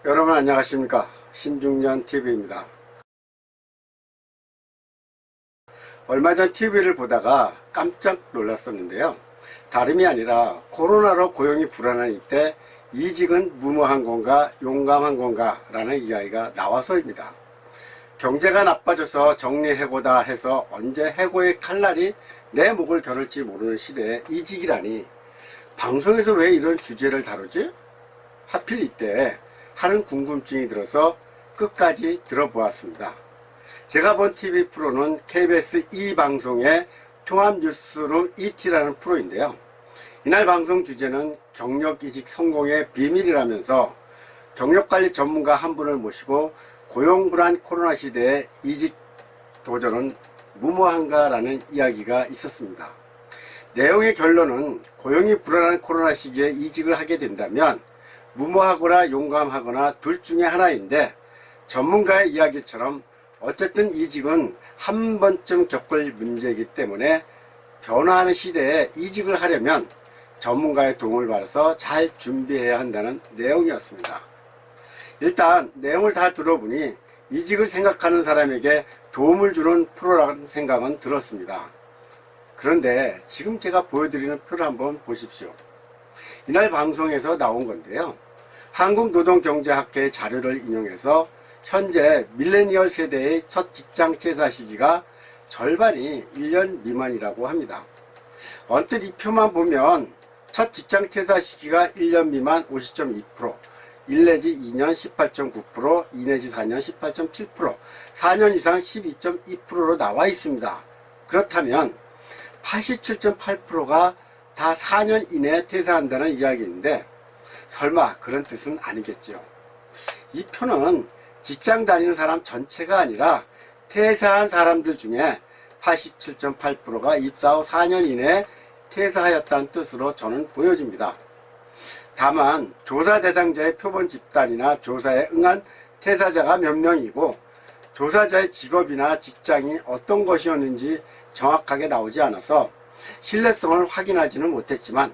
여러분 안녕하십니까, 신중년TV입니다. 얼마 전 TV를 보다가 깜짝 놀랐었는데요, 다름이 아니라 코로나로 고용이 불안한 이때 이직은 무모한 건가 용감한 건가 라는 이야기가 나와서입니다. 경제가 나빠져서 정리해고다 해서 언제 해고의 칼날이 내 목을 겨룰지 모르는 시대에 이직이라니, 방송에서 왜 이런 주제를 다루지? 하필 이때 하는 궁금증이 들어서 끝까지 들어보았습니다. 제가 본 TV 프로는 KBS 2방송의 통합뉴스룸 ET라는 프로인데요. 이날 방송 주제는 경력이직 성공의 비밀이라면서 경력관리 전문가 한 분을 모시고 고용불안 코로나 시대에 이직 도전은 무모한가 라는 이야기가 있었습니다. 내용의 결론은 고용이 불안한 코로나 시기에 이직을 하게 된다면 무모하거나 용감하거나 둘 중에 하나인데, 전문가의 이야기처럼 어쨌든 이직은 한 번쯤 겪을 문제이기 때문에 변화하는 시대에 이직을 하려면 전문가의 도움을 받아서 잘 준비해야 한다는 내용이었습니다. 일단 내용을 다 들어보니 이직을 생각하는 사람에게 도움을 주는 프로라는 생각은 들었습니다. 그런데 지금 제가 보여드리는 표를 한번 보십시오. 이날 방송에서 나온 건데요, 한국노동경제학회의 자료를 인용해서 현재 밀레니얼 세대의 첫 직장 퇴사 시기가 절반이 1년 미만이라고 합니다. 언뜻 이 표만 보면 첫 직장 퇴사 시기가 1년 미만 50.2%, 1 내지 2년 18.9%, 2 내지 4년 18.7%, 4년 이상 12.2%로 나와 있습니다. 그렇다면 87.8%가 다 4년 이내에 퇴사한다는 이야기인데, 설마 그런 뜻은 아니겠죠. 이 표는 직장 다니는 사람 전체가 아니라 퇴사한 사람들 중에 87.8%가 입사 후 4년 이내에 퇴사하였다는 뜻으로 저는 보여집니다. 다만 조사 대상자의 표본 집단이나 조사에 응한 퇴사자가 몇 명이고 조사자의 직업이나 직장이 어떤 것이었는지 정확하게 나오지 않아서 신뢰성을 확인하지는 못했지만,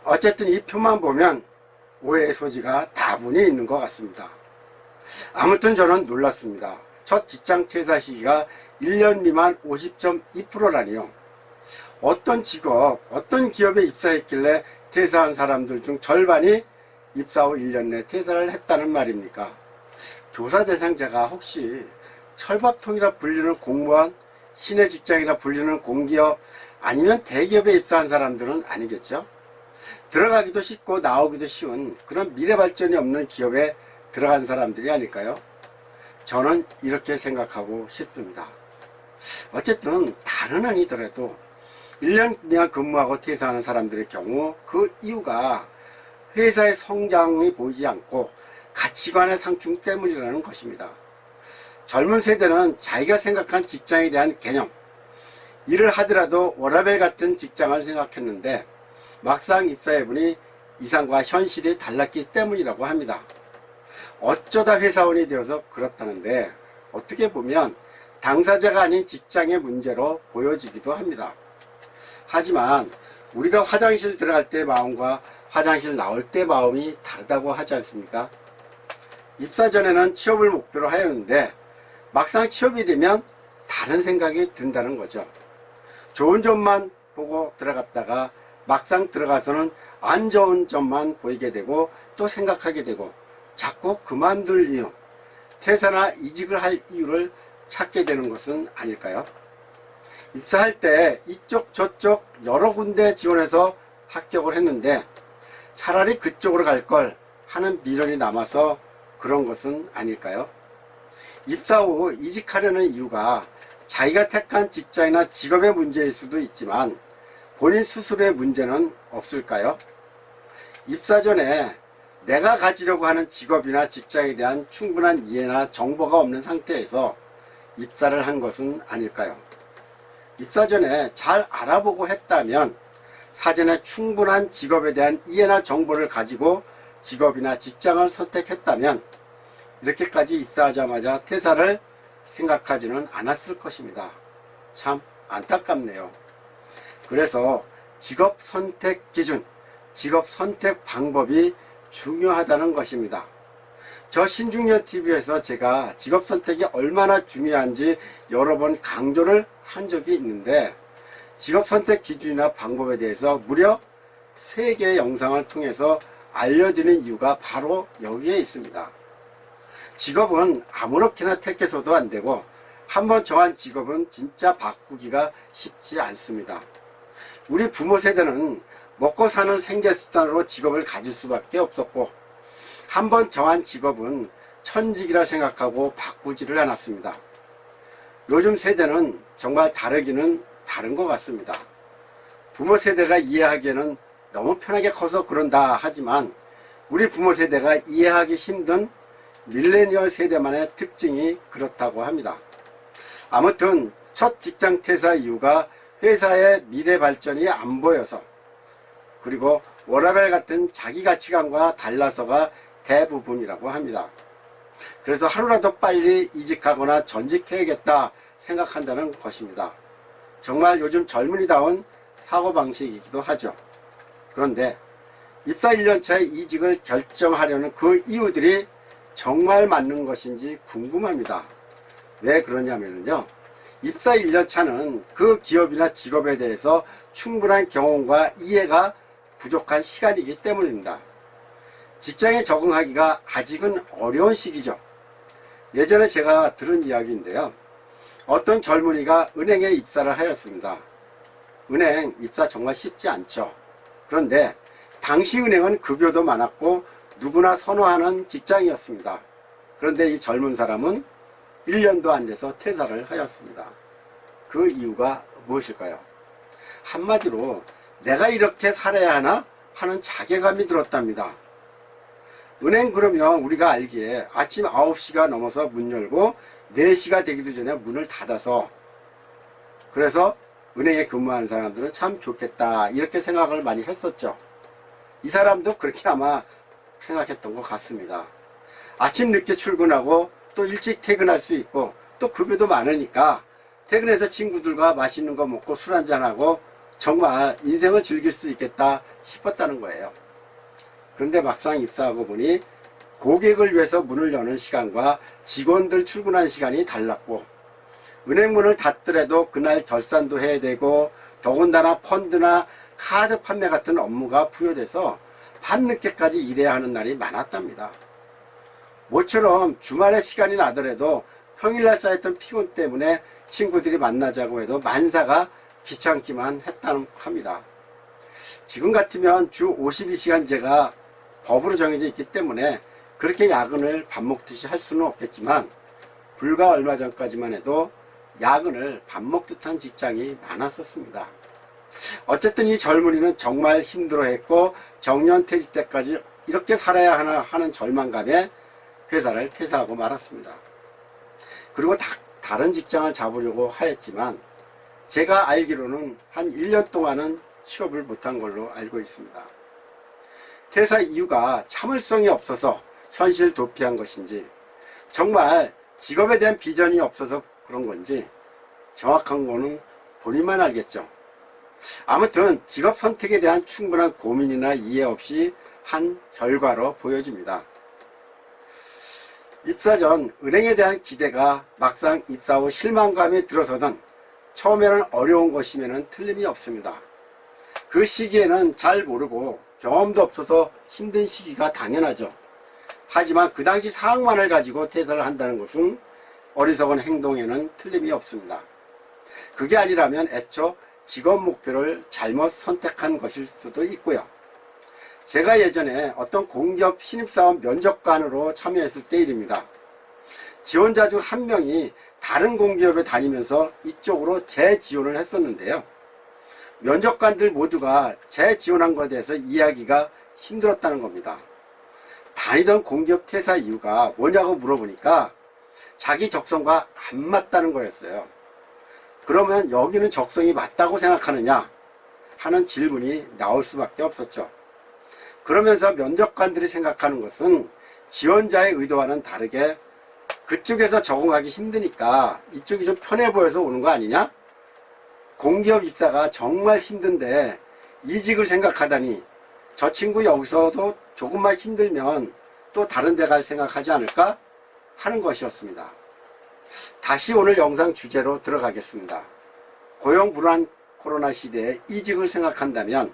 어쨌든 이 표만 보면 오해의 소지가 다분히 있는 것 같습니다. 아무튼 저는 놀랐습니다. 첫 직장 퇴사 시기가 1년 미만 50.2%라니요. 어떤 직업, 어떤 기업에 입사했길래 퇴사한 사람들 중 절반이 입사 후 1년 내 퇴사를 했다는 말입니까? 조사 대상자가 혹시 철밥통이라 불리는 공무원, 시내 직장이라 불리는 공기업, 아니면 대기업에 입사한 사람들은 아니겠죠? 들어가기도 쉽고 나오기도 쉬운 그런 미래 발전이 없는 기업에 들어간 사람들이 아닐까요? 저는 이렇게 생각하고 싶습니다. 어쨌든 다른 아니더라도 1년 미만 근무하고 퇴사하는 사람들의 경우 그 이유가 회사의 성장이 보이지 않고 가치관의 상충 때문이라는 것입니다. 젊은 세대는 자기가 생각한 직장에 대한 개념, 일을 하더라도 워라밸 같은 직장을 생각했는데 막상 입사해보니 이상과 현실이 달랐기 때문이라고 합니다. 어쩌다 회사원이 되어서 그렇다는데, 어떻게 보면 당사자가 아닌 직장의 문제로 보여지기도 합니다. 하지만 우리가 화장실 들어갈 때 마음과 화장실 나올 때 마음이 다르다고 하지 않습니까? 입사 전에는 취업을 목표로 하였는데 막상 취업이 되면 다른 생각이 든다는 거죠. 좋은 점만 보고 들어갔다가 막상 들어가서는 안 좋은 점만 보이게 되고 또 생각하게 되고 자꾸 그만둘 이유, 퇴사나 이직을 할 이유를 찾게 되는 것은 아닐까요? 입사할 때 이쪽 저쪽 여러 군데 지원해서 합격을 했는데 차라리 그쪽으로 갈 걸 하는 미련이 남아서 그런 것은 아닐까요? 입사 후 이직하려는 이유가 자기가 택한 직장이나 직업의 문제일 수도 있지만 본인 스스로의 문제는 없을까요? 입사 전에 내가 가지려고 하는 직업이나 직장에 대한 충분한 이해나 정보가 없는 상태에서 입사를 한 것은 아닐까요? 입사 전에 잘 알아보고 했다면 사전에 충분한 직업에 대한 이해나 정보를 가지고 직업이나 직장을 선택했다면 이렇게까지 입사하자마자 퇴사를 생각하지는 않았을 것입니다. 참 안타깝네요. 그래서 직업 선택 기준, 직업 선택 방법이 중요하다는 것입니다. 저 신중년 TV에서 제가 직업 선택이 얼마나 중요한지 여러 번 강조를 한 적이 있는데, 직업 선택 기준이나 방법에 대해서 무려 3개의 영상을 통해서 알려드리는 이유가 바로 여기에 있습니다. 직업은 아무렇게나 택해서도 안 되고, 한번 정한 직업은 진짜 바꾸기가 쉽지 않습니다. 우리 부모 세대는 먹고 사는 생계수단으로 직업을 가질 수밖에 없었고, 한번 정한 직업은 천직이라 생각하고 바꾸지를 않았습니다. 요즘 세대는 정말 다르기는 다른 것 같습니다. 부모 세대가 이해하기에는 너무 편하게 커서 그런다 하지만, 우리 부모 세대가 이해하기 힘든 밀레니얼 세대만의 특징이 그렇다고 합니다. 아무튼 첫 직장 퇴사 이유가 회사의 미래 발전이 안 보여서, 그리고 워라밸 같은 자기 가치관과 달라서가 대부분이라고 합니다. 그래서 하루라도 빨리 이직하거나 전직해야겠다 생각한다는 것입니다. 정말 요즘 젊은이다운 사고방식이기도 하죠. 그런데 입사 1년차에 이직을 결정하려는 그 이유들이 정말 맞는 것인지 궁금합니다. 왜 그러냐면요, 입사 1년차는 그 기업이나 직업에 대해서 충분한 경험과 이해가 부족한 시간이기 때문입니다. 직장에 적응하기가 아직은 어려운 시기죠. 예전에 제가 들은 이야기인데요, 어떤 젊은이가 은행에 입사를 하였습니다. 은행 입사 정말 쉽지 않죠. 그런데 당시 은행은 급여도 많았고 누구나 선호하는 직장이었습니다. 그런데 이 젊은 사람은 1년도 안 돼서 퇴사를 하였습니다. 그 이유가 무엇일까요? 한마디로 내가 이렇게 살아야 하나 하는 자괴감이 들었답니다. 은행 그러면 우리가 알기에 아침 9시가 넘어서 문 열고 4시가 되기도 전에 문을 닫아서, 그래서 은행에 근무하는 사람들은 참 좋겠다 이렇게 생각을 많이 했었죠. 이 사람도 그렇게 아마 생각했던 것 같습니다. 아침 늦게 출근하고 또 일찍 퇴근할 수 있고 또 급여도 많으니까 퇴근해서 친구들과 맛있는 거 먹고 술 한잔하고 정말 인생을 즐길 수 있겠다 싶었다는 거예요. 그런데 막상 입사하고 보니 고객을 위해서 문을 여는 시간과 직원들 출근하는 시간이 달랐고, 은행 문을 닫더라도 그날 결산도 해야 되고, 더군다나 펀드나 카드 판매 같은 업무가 부여돼서 밤늦게까지 일해야 하는 날이 많았답니다. 모처럼 주말에 시간이 나더라도 평일날 쌓였던 피곤 때문에 친구들이 만나자고 해도 만사가 귀찮기만 했다고 합니다. 지금 같으면 주 52시간제가 법으로 정해져 있기 때문에 그렇게 야근을 밥 먹듯이 할 수는 없겠지만, 불과 얼마 전까지만 해도 야근을 밥 먹듯 한 직장이 많았었습니다. 어쨌든 이 젊은이는 정말 힘들어했고 정년퇴직 때까지 이렇게 살아야 하나 하는 절망감에 회사를 퇴사하고 말았습니다. 그리고 다른 직장을 잡으려고 하였지만 제가 알기로는 한 1년 동안은 취업을 못한 걸로 알고 있습니다. 퇴사 이유가 참을성이 없어서 현실 도피한 것인지, 정말 직업에 대한 비전이 없어서 그런 건지 정확한 거는 본인만 알겠죠. 아무튼 직업 선택에 대한 충분한 고민이나 이해 없이 한 결과로 보여집니다. 입사 전 은행에 대한 기대가 막상 입사 후 실망감이 들어서든 처음에는 어려운 것이면 틀림이 없습니다. 그 시기에는 잘 모르고 경험도 없어서 힘든 시기가 당연하죠. 하지만 그 당시 상황만을 가지고 퇴사를 한다는 것은 어리석은 행동에는 틀림이 없습니다. 그게 아니라면 애초 직업 목표를 잘못 선택한 것일 수도 있고요. 제가 예전에 어떤 공기업 신입사원 면접관으로 참여했을 때 일입니다. 지원자 중 한 명이 다른 공기업에 다니면서 이쪽으로 재지원을 했었는데요. 면접관들 모두가 재지원한 것에 대해서 이야기가 힘들었다는 겁니다. 다니던 공기업 퇴사 이유가 뭐냐고 물어보니까 자기 적성과 안 맞다는 거였어요. 그러면 여기는 적성이 맞다고 생각하느냐 하는 질문이 나올 수밖에 없었죠. 그러면서 면접관들이 생각하는 것은 지원자의 의도와는 다르게 그쪽에서 적응하기 힘드니까 이쪽이 좀 편해 보여서 오는 거 아니냐? 공기업 입사가 정말 힘든데 이직을 생각하다니 저 친구 여기서도 조금만 힘들면 또 다른 데 갈 생각하지 않을까 하는 것이었습니다. 다시 오늘 영상 주제로 들어가겠습니다. 고용 불안 코로나 시대에 이직을 생각한다면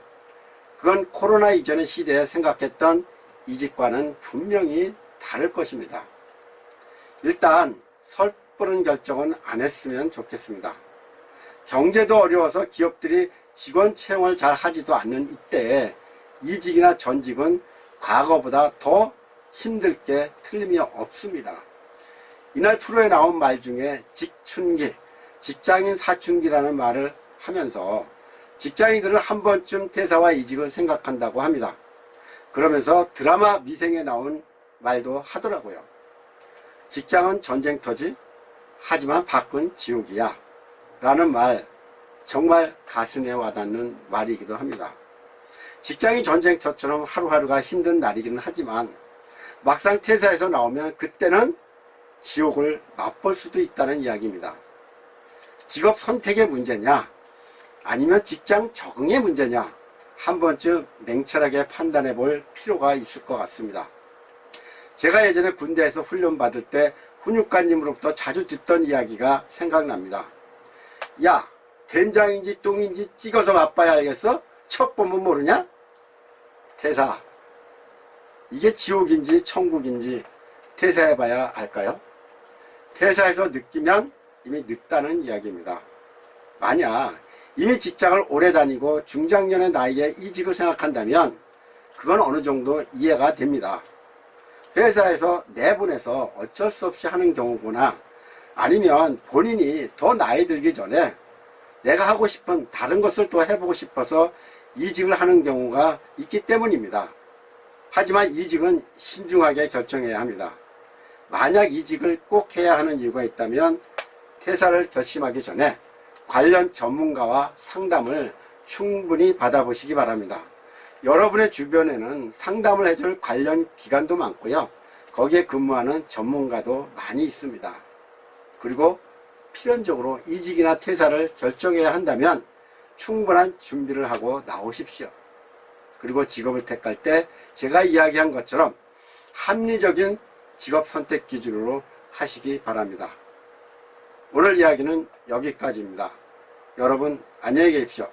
그건 코로나 이전의 시대에 생각했던 이직과는 분명히 다를 것입니다. 일단 섣부른 결정은 안 했으면 좋겠습니다. 경제도 어려워서 기업들이 직원 채용을 잘 하지도 않는 이때에 이직이나 전직은 과거보다 더 힘들 게 틀림이 없습니다. 이날 프로에 나온 말 중에 직춘기, 직장인 사춘기라는 말을 하면서 직장인들은 한 번쯤 퇴사와 이직을 생각한다고 합니다. 그러면서 드라마 미생에 나온 말도 하더라고요. 직장은 전쟁터지, 하지만 밖은 지옥이야 라는 말, 정말 가슴에 와닿는 말이기도 합니다. 직장이 전쟁터처럼 하루하루가 힘든 날이기는 하지만 막상 퇴사해서 나오면 그때는 지옥을 맛볼 수도 있다는 이야기입니다. 직업 선택의 문제냐 아니면 직장 적응의 문제냐 한 번쯤 냉철하게 판단해 볼 필요가 있을 것 같습니다. 제가 예전에 군대에서 훈련 받을 때 훈육관님으로부터 자주 듣던 이야기가 생각납니다. 야, 된장인지 똥인지 찍어서 맛봐야 알겠어? 첫 보면 모르냐? 퇴사. 이게 지옥인지 천국인지 퇴사해봐야 알까요? 퇴사해서 느끼면 이미 늦다는 이야기입니다. 만약 이미 직장을 오래 다니고 중장년의 나이에 이직을 생각한다면 그건 어느 정도 이해가 됩니다. 회사에서 내보내서 어쩔 수 없이 하는 경우구나, 아니면 본인이 더 나이 들기 전에 내가 하고 싶은 다른 것을 또 해보고 싶어서 이직을 하는 경우가 있기 때문입니다. 하지만 이직은 신중하게 결정해야 합니다. 만약 이직을 꼭 해야 하는 이유가 있다면 퇴사를 결심하기 전에 관련 전문가와 상담을 충분히 받아보시기 바랍니다. 여러분의 주변에는 상담을 해줄 관련 기관도 많고요. 거기에 근무하는 전문가도 많이 있습니다. 그리고 필연적으로 이직이나 퇴사를 결정해야 한다면 충분한 준비를 하고 나오십시오. 그리고 직업을 택할 때 제가 이야기한 것처럼 합리적인 직업 선택 기준으로 하시기 바랍니다. 오늘 이야기는 여기까지입니다. 여러분 안녕히 계십시오.